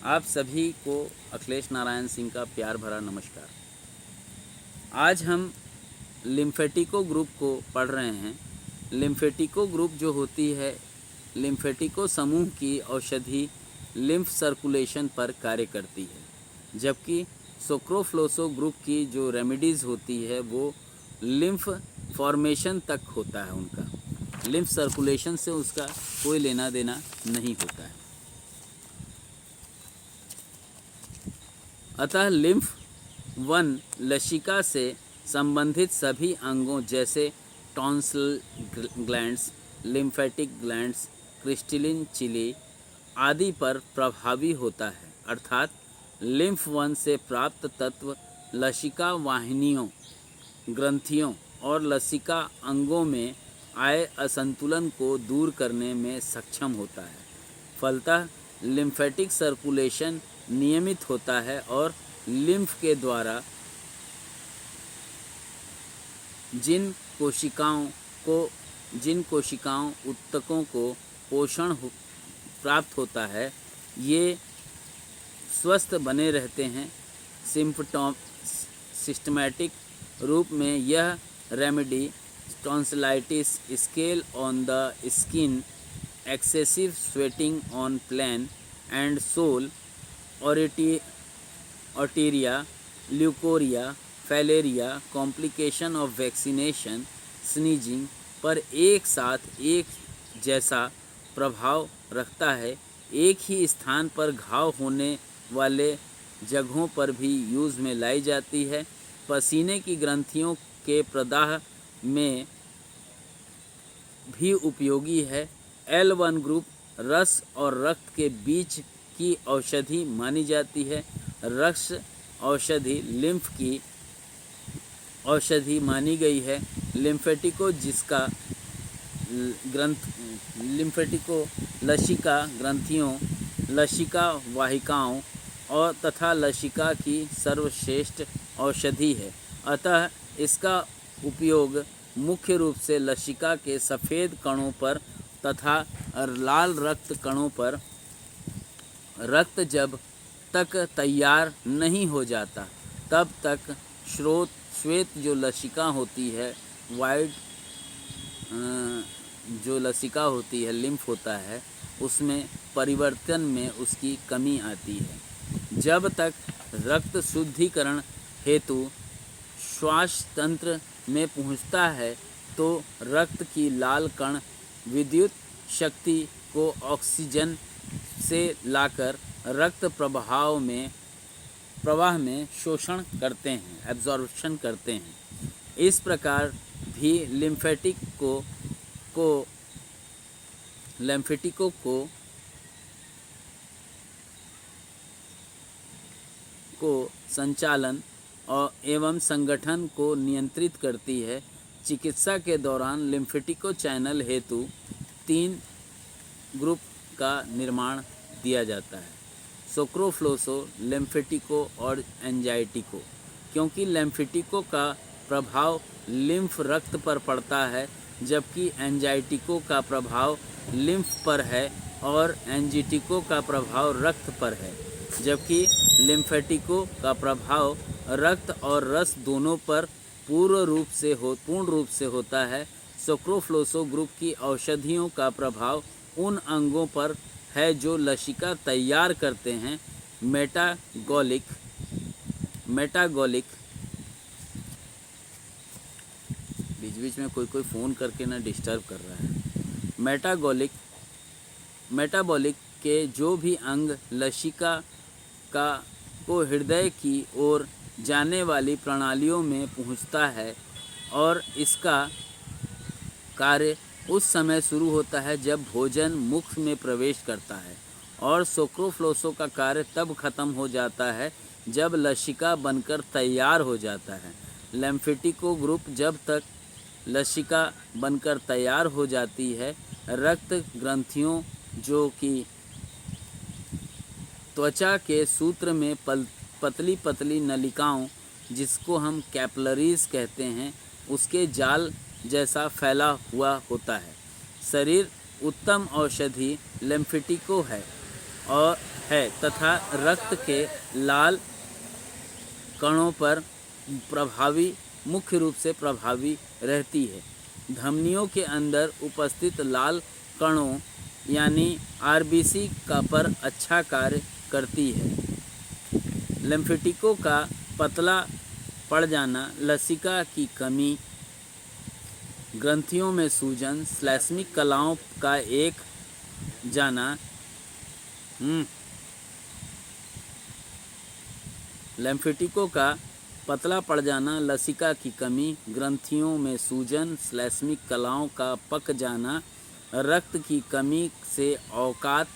आप सभी को अखिलेश नारायण सिंह का प्यार भरा नमस्कार। आज हम लिम्फेटिको ग्रुप को पढ़ रहे हैं। लिम्फेटिको ग्रुप जो होती है, लिम्फेटिको समूह की औषधि लिम्फ सर्कुलेशन पर कार्य करती है, जबकि सोक्रोफ्लोसो ग्रुप की जो रेमेडीज़ होती है वो लिम्फ फॉर्मेशन तक होता है। उनका लिम्फ सर्कुलेशन से उसका कोई लेना देना नहीं होता है। अतः लिम्फ 1 लसिका से संबंधित सभी अंगों जैसे टॉन्सिल ग्लैंड्स, लिम्फेटिक ग्लैंड्स, क्रिस्टलिन चिली आदि पर प्रभावी होता है। अर्थात लिम्फ 1 से प्राप्त तत्व लसिका वाहिनियों, ग्रंथियों और लसिका अंगों में आए असंतुलन को दूर करने में सक्षम होता है। फलतः लिम्फेटिक सर्कुलेशन नियमित होता है और लिम्फ के द्वारा जिन कोशिकाओं ऊतकों को पोषण प्राप्त होता है, ये स्वस्थ बने रहते हैं। सिस्टमैटिक रूप में यह remedy tonsillitis, scale on the skin, excessive sweating on plain and sole, urticaria, leucorrhoea, filaria, complication of vaccination, sneezing पर एक साथ एक जैसा प्रभाव रखता है। एक ही स्थान पर घाव होने वाले जगहों पर भी यूज़ में लाई जाती है। पसीने की ग्रंथियों के प्रदाह में भी उपयोगी है। L1 ग्रुप रस और रक्त के बीच की औषधि मानी जाती है। रस औषधि लिम्फ की औषधि मानी गई है। लिम्फेटिको लसिका ग्रंथियों, लसिका वाहिकाओं और तथा लसिका की सर्वश्रेष्ठ औषधि है। अतः इसका उपयोग मुख्य रूप से लसिका के सफ़ेद कणों पर तथा लाल रक्त कणों पर रक्त जब तक तैयार नहीं हो जाता तब तक श्वेत जो लसिका होती है, वाइट जो लसिका होती है, लिम्फ होता है, उसमें परिवर्तन में उसकी कमी आती है। जब तक रक्त शुद्धिकरण हेतु श्वास तंत्र में पहुंचता है तो रक्त की लाल कण विद्युत शक्ति को ऑक्सीजन से लाकर रक्त प्रवाह में शोषण करते हैं, एब्जॉर्प्शन करते हैं। इस प्रकार भी लिम्फेटिको को संचालन और एवं संगठन को नियंत्रित करती है। चिकित्सा के दौरान लिम्फेटिको चैनल हेतु 3 ग्रुप का निर्माण दिया जाता है: सोक्रोफ्लोसो, लिम्फेटिको और एंजाइटिको। क्योंकि लिम्फेटिको का प्रभाव लिम्फ रक्त पर पड़ता है, जबकि एंजाइटिको का प्रभाव लिम्फ पर है और एंजाइटिको का प्रभाव रक्त पर है, जबकि लिम्फेटिको का प्रभाव रक्त और रस दोनों पर पूर्ण रूप से होता है। सोक्रोफ्लोसो ग्रुप की औषधियों का प्रभाव उन अंगों पर है जो लसिका तैयार करते हैं। मेटागोलिक बीच में कोई फ़ोन करके ना डिस्टर्ब कर रहा है। मेटाबॉलिक के जो भी अंग लसिका को हृदय की ओर जाने वाली प्रणालियों में पहुंचता है, और इसका कार्य उस समय शुरू होता है जब भोजन मुख में प्रवेश करता है, और सोक्रोफ्लोसो का कार्य तब खत्म हो जाता है जब लसिका बनकर तैयार हो जाता है। लिम्फेटिको ग्रुप जब तक लसिका बनकर तैयार हो जाती है, रक्त ग्रंथियों जो कि त्वचा के सूत्र में पतली पतली नलिकाओं, जिसको हम कैपिलरीज कहते हैं, उसके जाल जैसा फैला हुआ होता है। शरीर उत्तम औषधि लिम्फेटिको है और है तथा रक्त के लाल कणों पर मुख्य रूप से प्रभावी रहती है। धमनियों के अंदर उपस्थित लाल कणों यानी आरबीसी का पर अच्छा कार्य करती है। लिम्फेटिकों का पतला पड़ जाना, लसिका की कमी, ग्रंथियों में सूजन, श्लैष्मिक कलाओं का एक जाना, लिम्फेटिकों का पतला पड़ जाना, लसिका की कमी, ग्रंथियों में सूजन, श्लैष्मिक कलाओं का पक जाना, रक्त की कमी से औकात,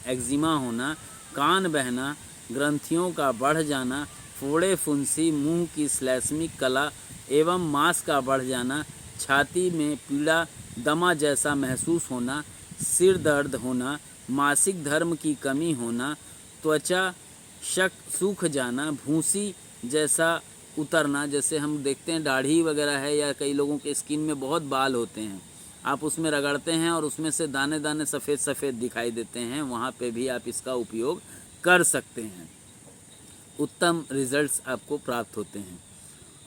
एक्जिमा होना, कान बहना, ग्रंथियों का बढ़ जाना, फोड़े फुंसी, मुंह की श्लैष्मिक कला एवं मांस का बढ़ जाना, छाती में पीड़ा, दमा जैसा महसूस होना, सिर दर्द होना, मासिक धर्म की कमी होना, त्वचा सूख जाना, भूसी जैसा उतरना, जैसे हम देखते हैं दाढ़ी वगैरह है या कई लोगों के स्किन में बहुत बाल होते हैं, आप उसमें रगड़ते हैं और उसमें से दाने दाने सफ़ेद सफ़ेद दिखाई देते हैं, वहाँ पे भी आप इसका उपयोग कर सकते हैं, उत्तम रिजल्ट्स आपको प्राप्त होते हैं।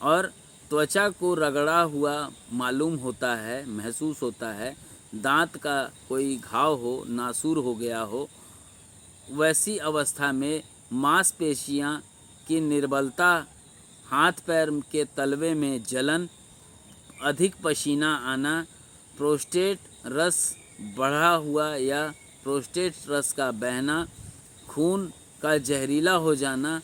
और त्वचा को रगड़ा हुआ मालूम होता है, महसूस होता है, दांत का कोई घाव हो, नासूर हो गया हो, वैसी अवस्था में मांसपेशियां की निर्बलता, हाथ पैर के तलवे में जलन, अधिक पसीना आना, प्रोस्टेट रस बढ़ा हुआ या प्रोस्टेट रस का बहना, खून का जहरीला हो जाना,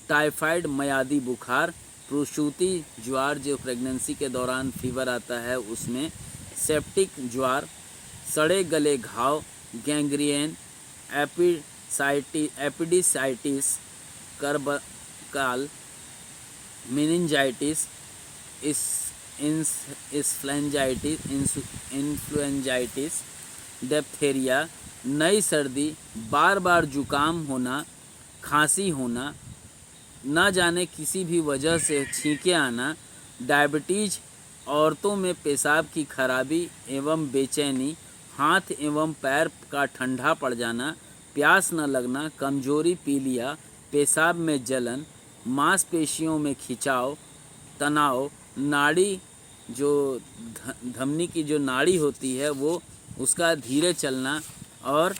टाइफाइड मयादी बुखार, प्रसूति ज्वार जो प्रेगनेंसी के दौरान फीवर आता है उसमें, सेप्टिक ज्वार, सड़े गले घाव, गैंग्रियन, एपिडिसाइटिस, करबकाल, मेनिंजाइटिस, इन्फ्लुएंजाइटिस, डिप्थेरिया, नई सर्दी, बार बार जुकाम होना, खांसी होना, न जाने किसी भी वजह से छींके आना, डायबिटीज, औरतों में पेशाब की खराबी एवं बेचैनी, हाथ एवं पैर का ठंडा पड़ जाना, प्यास न लगना, कमजोरी, पीलिया, पेशाब में जलन, मांसपेशियों में खिंचाव, तनाव, नाड़ी जो धमनी की जो नाड़ी होती है वो उसका धीरे चलना, और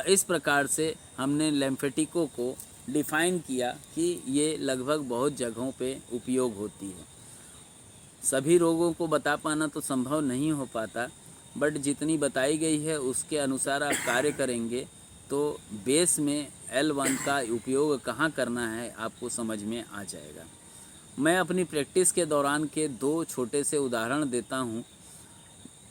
इस प्रकार से हमने लिम्फेटिकों को डिफ़ाइन किया कि ये लगभग बहुत जगहों पे उपयोग होती है। सभी रोगों को बता पाना तो संभव नहीं हो पाता, बट जितनी बताई गई है उसके अनुसार आप कार्य करेंगे तो बेस में L1 का उपयोग कहाँ करना है आपको समझ में आ जाएगा। मैं अपनी प्रैक्टिस के दौरान के 2 छोटे से उदाहरण देता हूँ।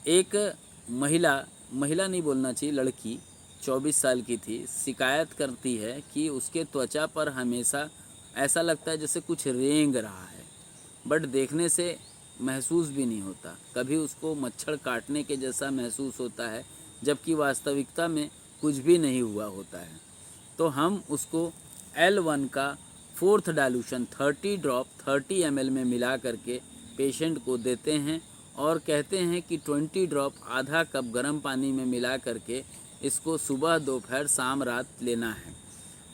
एक महिला नहीं बोलना चाहिए, लड़की 24 साल की थी, शिकायत करती है कि उसके त्वचा पर हमेशा ऐसा लगता है जैसे कुछ रेंग रहा है, बट देखने से महसूस भी नहीं होता, कभी उसको मच्छर काटने के जैसा महसूस होता है, जबकि वास्तविकता में कुछ भी नहीं हुआ होता है। तो हम उसको L1 का 4th डाइल्यूशन 30 ड्रॉप 30 ml में मिला करके पेशेंट को देते हैं और कहते हैं कि 20 ड्रॉप आधा कप गर्म पानी में मिला करके इसको सुबह, दोपहर, शाम, रात लेना है।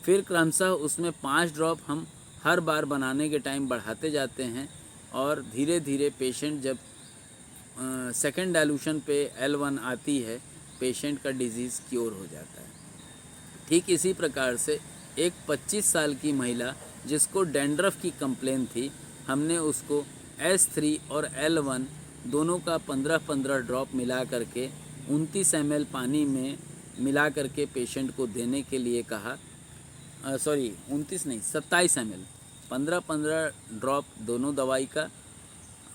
फिर क्रमशः उसमें 5 ड्रॉप हम हर बार बनाने के टाइम बढ़ाते जाते हैं और धीरे धीरे पेशेंट जब सेकेंड डाइल्यूशन पे L1 आती है, पेशेंट का डिजीज़ क्योर हो जाता है। ठीक इसी प्रकार से एक 25 साल की महिला जिसको डैंड्रफ की कंप्लेन थी, हमने उसको S3 और L1 दोनों का 15-15 ड्रॉप मिला करके 29 ml पानी में मिला करके पेशेंट को देने के लिए कहा। 29 नहीं, 27 ml, 15-15 ड्रॉप दोनों दवाई का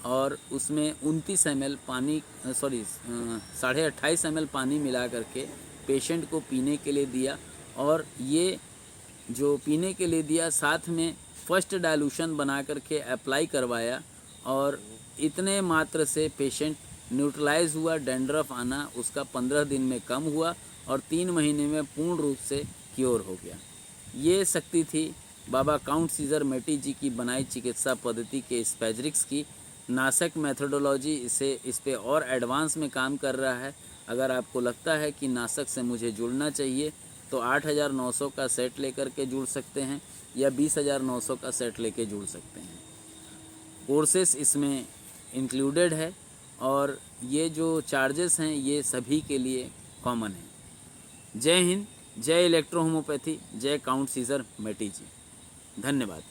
और उसमें 29 ml पानी 28.5 ml पानी मिला करके पेशेंट को पीने के लिए दिया। और ये जो पीने के लिए दिया, साथ में फर्स्ट डाइल्यूशन बना करके अप्लाई करवाया और इतने मात्र से पेशेंट न्यूट्रलाइज हुआ। डैंड्रफ आना उसका 15 दिन में कम हुआ और 3 महीने में पूर्ण रूप से क्योर हो गया। ये शक्ति थी बाबा काउंट सीजर मेटी जी की बनाई चिकित्सा पद्धति के स्पैजरिक्स की। नासक मेथोडोलॉजी इस पे और एडवांस में काम कर रहा है। अगर आपको लगता है कि नासक से मुझे जुड़ना चाहिए तो 8,900 का सेट लेकर के जुड़ सकते हैं या 20,900 का सेट लेके जुड़ सकते हैं। कोर्सेस इसमें इंक्लूडेड है और ये जो चार्जेस हैं ये सभी के लिए कॉमन है। जय हिंद, जय इलेक्ट्रो होम्योपैथी, जय काउंट सीजर मैटी जी। धन्यवाद।